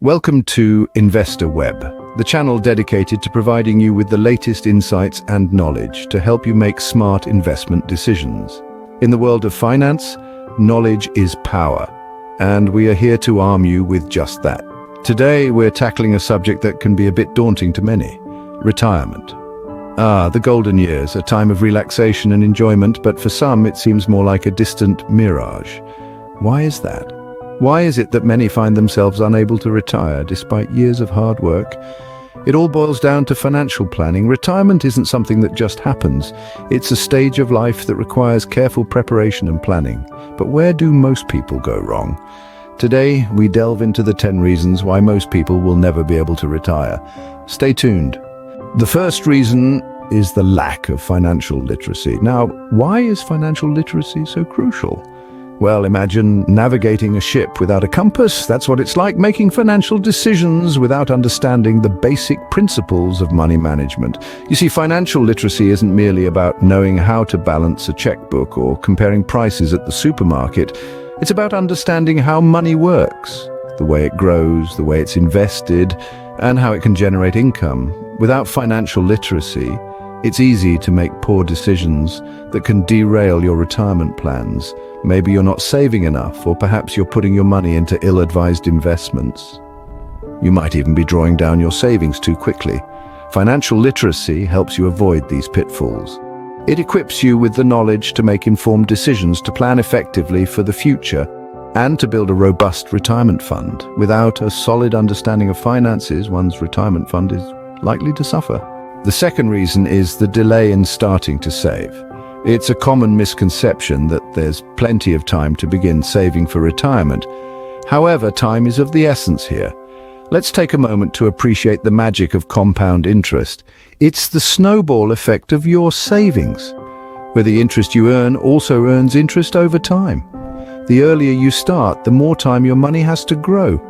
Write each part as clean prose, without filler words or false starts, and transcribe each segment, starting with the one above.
Welcome to Investor Web, the channel dedicated to providing you with the latest insights and knowledge to help you make smart investment decisions. In the world of finance, knowledge is power, and we are here to arm you with just that. Today, we're tackling a subject that can be a bit daunting to many: retirement. The golden years, a time of relaxation and enjoyment, but for some it seems more like a distant mirage. Why is that? Why is it that many find themselves unable to retire despite years of hard work? It all boils down to financial planning. Retirement isn't something that just happens. It's a stage of life that requires careful preparation and planning. But where do most people go wrong? Today, we delve into the 10 reasons why most people will never be able to retire. Stay tuned. The first reason is the lack of financial literacy. Now, why is financial literacy so crucial? Well, imagine navigating a ship without a compass. That's what it's like making financial decisions without understanding the basic principles of money management. You see, financial literacy isn't merely about knowing how to balance a checkbook or comparing prices at the supermarket. It's about understanding how money works, the way it grows, the way it's invested, and how it can generate income. Without financial literacy, it's easy to make poor decisions that can derail your retirement plans. Maybe you're not saving enough, or perhaps you're putting your money into ill-advised investments. You might even be drawing down your savings too quickly. Financial literacy helps you avoid these pitfalls. It equips you with the knowledge to make informed decisions, to plan effectively for the future, and to build a robust retirement fund. Without a solid understanding of finances, one's retirement fund is likely to suffer. The second reason is the delay in starting to save. It's a common misconception that there's plenty of time to begin saving for retirement. However, time is of the essence here. Let's take a moment to appreciate the magic of compound interest. It's the snowball effect of your savings, where the interest you earn also earns interest over time. The earlier you start, the more time your money has to grow.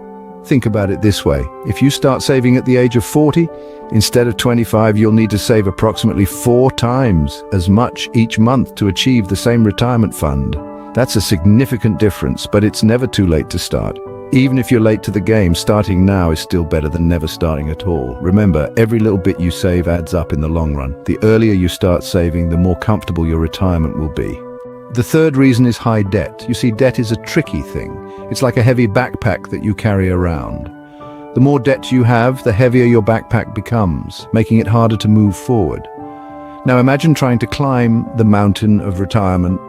Think about it this way: if you start saving at the age of 40, instead of 25, you'll need to save approximately 4 times as much each month to achieve the same retirement fund. That's a significant difference, but it's never too late to start. Even if you're late to the game, starting now is still better than never starting at all. Remember, every little bit you save adds up in the long run. The earlier you start saving, the more comfortable your retirement will be. The third reason is high debt. You see, debt is a tricky thing. It's like a heavy backpack that you carry around. The more debt you have, the heavier your backpack becomes, making it harder to move forward. Now imagine trying to climb the mountain of retirement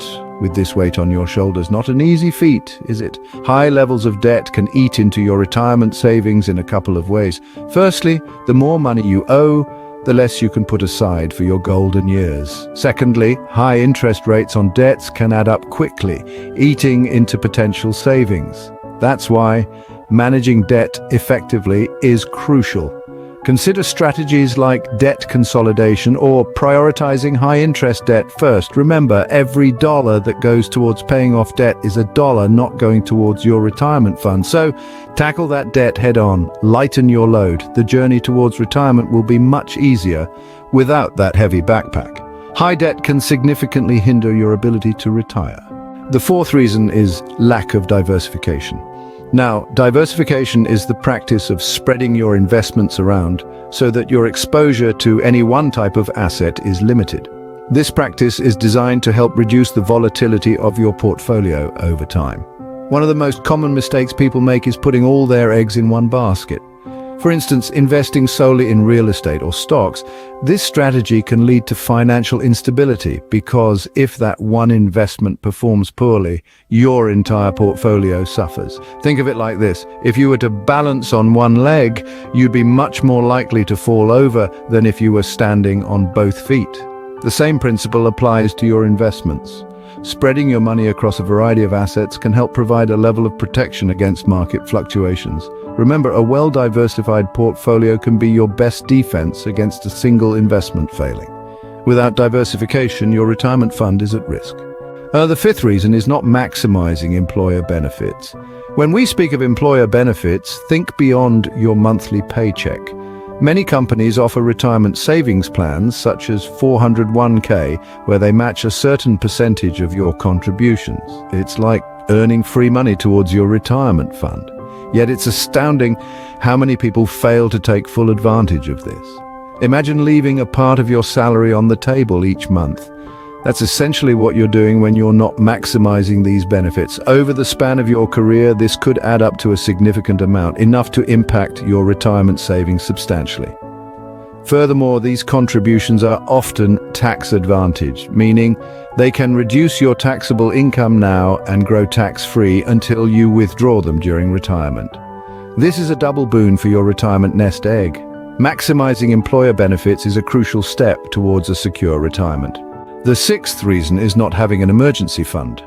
with this weight on your shoulders. Not an easy feat, is it? High levels of debt can eat into your retirement savings in a couple of ways. Firstly, the more money you owe, the less you can put aside for your golden years. Secondly, high interest rates on debts can add up quickly, eating into potential savings. That's why managing debt effectively is crucial. Consider strategies like debt consolidation or prioritizing high-interest debt first. Remember, every dollar that goes towards paying off debt is a dollar not going towards your retirement fund. So, tackle that debt head-on, lighten your load. The journey towards retirement will be much easier without that heavy backpack. High debt can significantly hinder your ability to retire. The fourth reason is lack of diversification. Now, diversification is the practice of spreading your investments around so that your exposure to any one type of asset is limited. This practice is designed to help reduce the volatility of your portfolio over time. One of the most common mistakes people make is putting all their eggs in one basket. For instance, investing solely in real estate or stocks. This strategy can lead to financial instability because if that one investment performs poorly, your entire portfolio suffers. Think of it like this: if you were to balance on one leg, you'd be much more likely to fall over than if you were standing on both feet. The same principle applies to your investments. Spreading your money across a variety of assets can help provide a level of protection against market fluctuations. Remember, a well-diversified portfolio can be your best defense against a single investment failing. Without diversification, your retirement fund is at risk. The fifth reason is not maximizing employer benefits. When we speak of employer benefits, think beyond your monthly paycheck. Many companies offer retirement savings plans such as 401k, where they match a certain percentage of your contributions. It's like earning free money towards your retirement fund. Yet it's astounding how many people fail to take full advantage of this. Imagine leaving a part of your salary on the table each month. That's essentially what you're doing when you're not maximizing these benefits. Over the span of your career, this could add up to a significant amount, enough to impact your retirement savings substantially. Furthermore, these contributions are often tax advantaged, meaning they can reduce your taxable income now and grow tax-free until you withdraw them during retirement. This is a double boon for your retirement nest egg. Maximizing employer benefits is a crucial step towards a secure retirement. The sixth reason is not having an emergency fund.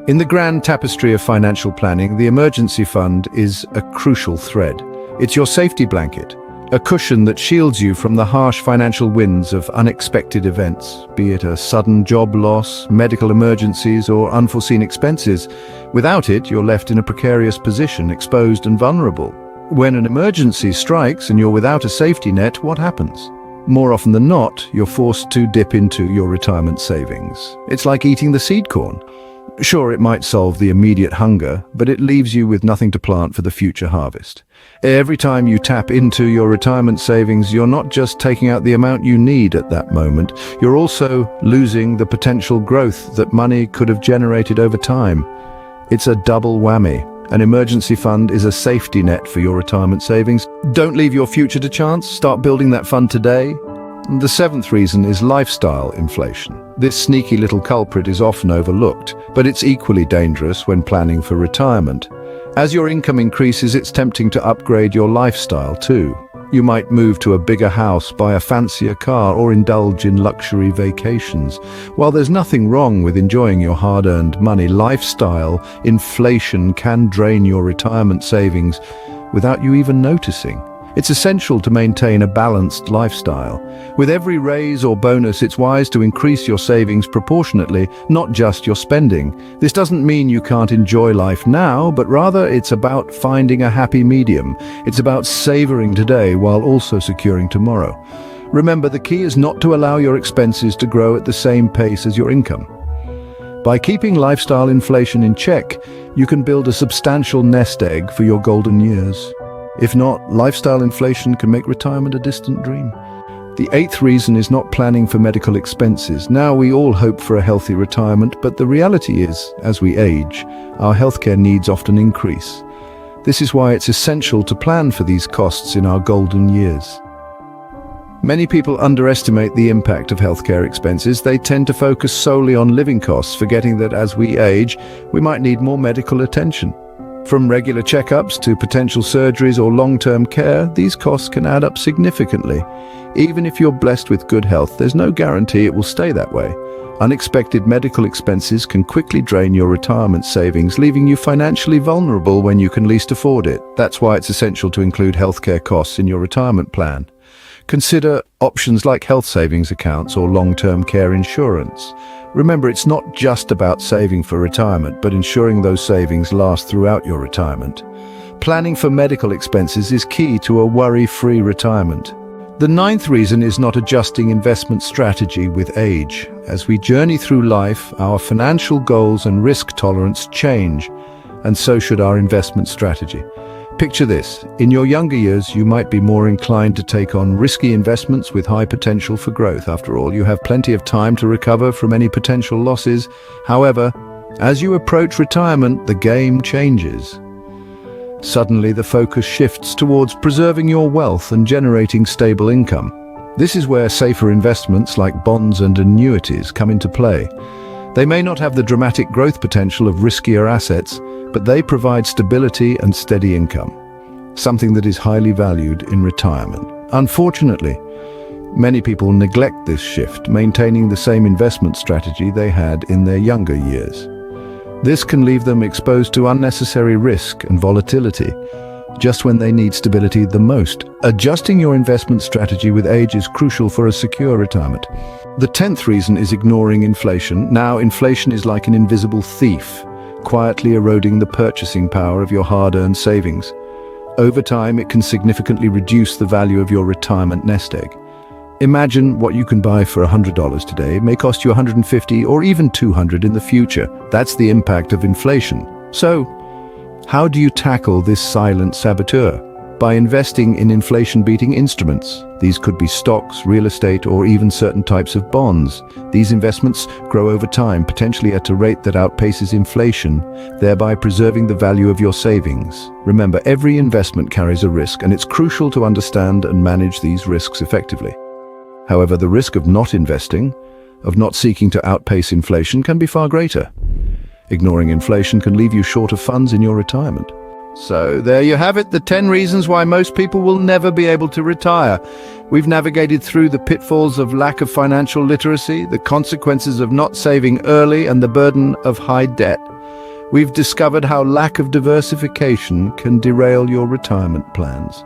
In the grand tapestry of financial planning, the emergency fund is a crucial thread. It's your safety blanket, a cushion that shields you from the harsh financial winds of unexpected events, be it a sudden job loss, medical emergencies, or unforeseen expenses. Without it, you're left in a precarious position, exposed and vulnerable. When an emergency strikes and you're without a safety net, what happens? More often than not, you're forced to dip into your retirement savings. It's like eating the seed corn. Sure, it might solve the immediate hunger, but it leaves you with nothing to plant for the future harvest. Every time you tap into your retirement savings, you're not just taking out the amount you need at that moment, you're also losing the potential growth that money could have generated over time. It's a double whammy. An emergency fund is a safety net for your retirement savings. Don't leave your future to chance. Start building that fund today. The seventh reason is lifestyle inflation. This sneaky little culprit is often overlooked, but it's equally dangerous when planning for retirement. As your income increases, it's tempting to upgrade your lifestyle too. You might move to a bigger house, buy a fancier car, or indulge in luxury vacations. While there's nothing wrong with enjoying your hard-earned money, lifestyle inflation can drain your retirement savings without you even noticing. It's essential to maintain a balanced lifestyle. With every raise or bonus, it's wise to increase your savings proportionately, not just your spending. This doesn't mean you can't enjoy life now, but rather it's about finding a happy medium. It's about savoring today while also securing tomorrow. Remember, the key is not to allow your expenses to grow at the same pace as your income. By keeping lifestyle inflation in check, you can build a substantial nest egg for your golden years. If not, lifestyle inflation can make retirement a distant dream. The eighth reason is not planning for medical expenses. Now, we all hope for a healthy retirement, but the reality is, as we age, our healthcare needs often increase. This is why it's essential to plan for these costs in our golden years. Many people underestimate the impact of healthcare expenses. They tend to focus solely on living costs, forgetting that as we age, we might need more medical attention. From regular checkups to potential surgeries or long-term care, these costs can add up significantly. Even if you're blessed with good health, there's no guarantee it will stay that way. Unexpected medical expenses can quickly drain your retirement savings, leaving you financially vulnerable when you can least afford it. That's why it's essential to include healthcare costs in your retirement plan. Consider options like health savings accounts or long-term care insurance. Remember, it's not just about saving for retirement, but ensuring those savings last throughout your retirement. Planning for medical expenses is key to a worry-free retirement. The ninth reason is not adjusting investment strategy with age. As we journey through life, our financial goals and risk tolerance change, and so should our investment strategy. Picture this. In your younger years, you might be more inclined to take on risky investments with high potential for growth. After all, you have plenty of time to recover from any potential losses. However, as you approach retirement, the game changes. Suddenly, the focus shifts towards preserving your wealth and generating stable income. This is where safer investments like bonds and annuities come into play. They may not have the dramatic growth potential of riskier assets, but they provide stability and steady income, something that is highly valued in retirement. Unfortunately, many people neglect this shift, maintaining the same investment strategy they had in their younger years. This can leave them exposed to unnecessary risk and volatility, just when they need stability the most. Adjusting your investment strategy with age is crucial for a secure retirement. The 10th reason is ignoring inflation. Now, inflation is like an invisible thief, quietly eroding the purchasing power of your hard-earned savings. Over time, it can significantly reduce the value of your retirement nest egg. Imagine what you can buy for $100 today may cost you $150 or even $200 in the future. That's the impact of inflation. So, How do you tackle this silent saboteur? By investing in inflation-beating instruments. These could be stocks, real estate, or even certain types of bonds. These investments grow over time, potentially at a rate that outpaces inflation, thereby preserving the value of your savings. Remember, every investment carries a risk, and it's crucial to understand and manage these risks effectively. However, the risk of not investing, of not seeking to outpace inflation, can be far greater. Ignoring inflation can leave you short of funds in your retirement. So there you have it, the 10 reasons why most people will never be able to retire. We've navigated through the pitfalls of lack of financial literacy, the consequences of not saving early, and the burden of high debt. We've discovered how lack of diversification can derail your retirement plans.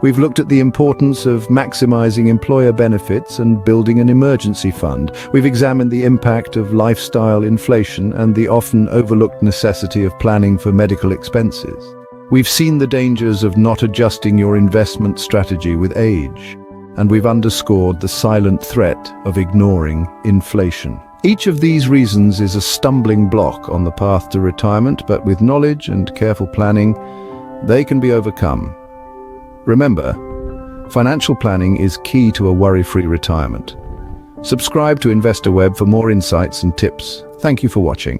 We've looked at the importance of maximizing employer benefits and building an emergency fund. We've examined the impact of lifestyle inflation and the often overlooked necessity of planning for medical expenses. We've seen the dangers of not adjusting your investment strategy with age, and we've underscored the silent threat of ignoring inflation. Each of these reasons is a stumbling block on the path to retirement, but with knowledge and careful planning, they can be overcome. Remember, financial planning is key to a worry-free retirement. Subscribe to InvestorWeb for more insights and tips. Thank you for watching.